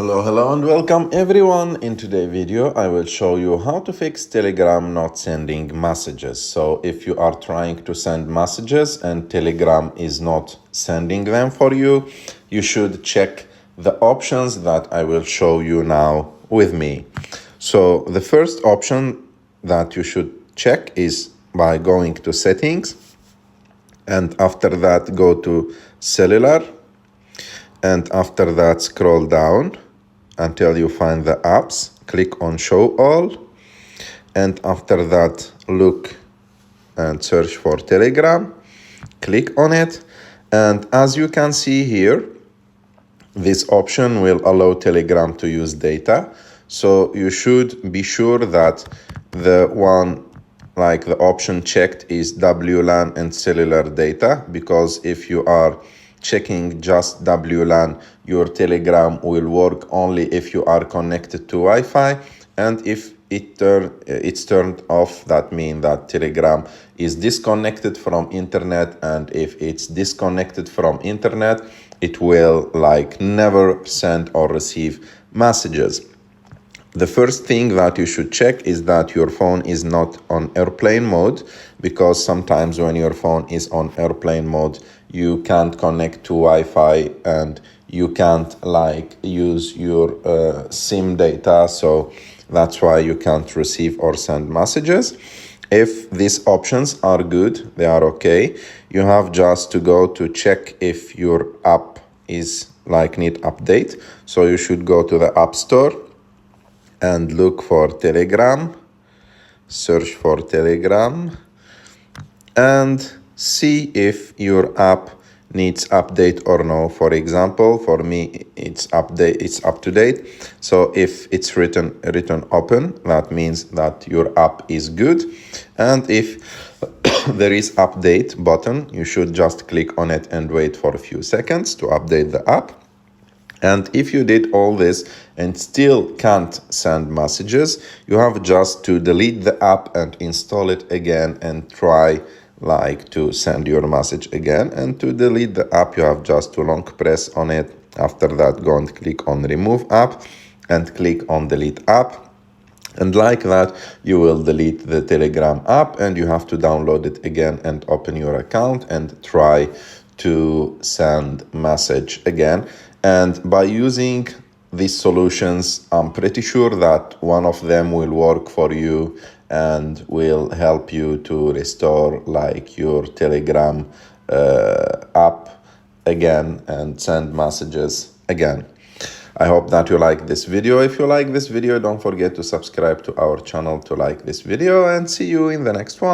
Hello and welcome everyone. In today's video I will show you how to fix Telegram not sending messages. So if you are trying to send messages and Telegram is not sending them for you, you should check the options that I will show you now with me. So the first option that you should check is by going to settings, and after that go to cellular, and after that scroll down until you find the apps, click on show all, and after that look and search for Telegram, click on it, and as you can see here, this option will allow Telegram to use data. So you should be sure that the one, like the option checked, is WLAN and cellular data, because if you are checking just WLAN, your Telegram will work only if you are connected to Wi-Fi, and if it's turned off, that means that Telegram is disconnected from internet, and if it's disconnected from internet, it will never send or receive messages. The first thing that you should check is that your phone is not on airplane mode, because sometimes when your phone is on airplane mode, you can't connect to Wi-Fi and you can't use your SIM data, so that's why you can't receive or send messages. If these options are good, they are okay, you have just to go to check if your app is need update. So you should go to the App Store and look for Telegram, search for Telegram, and see if your app needs update or no. For example, for me, it's up to date. So if it's written open, that means that your app is good. And if there is update button, you should just click on it and wait for a few seconds to update the app. And if you did all this and still can't send messages, you have just to delete the app and install it again and try to send your message again. And to delete the app, you have just to long press on it. After that, go and click on remove app and click on delete app. And like that, you will delete the Telegram app, and you have to download it again and open your account and try to send message again. And by using these solutions, I'm pretty sure that one of them will work for you and will help you to restore your Telegram app again and send messages again. I hope that you like this video. If you like this video, don't forget to subscribe to our channel to like this video, and see you in the next one.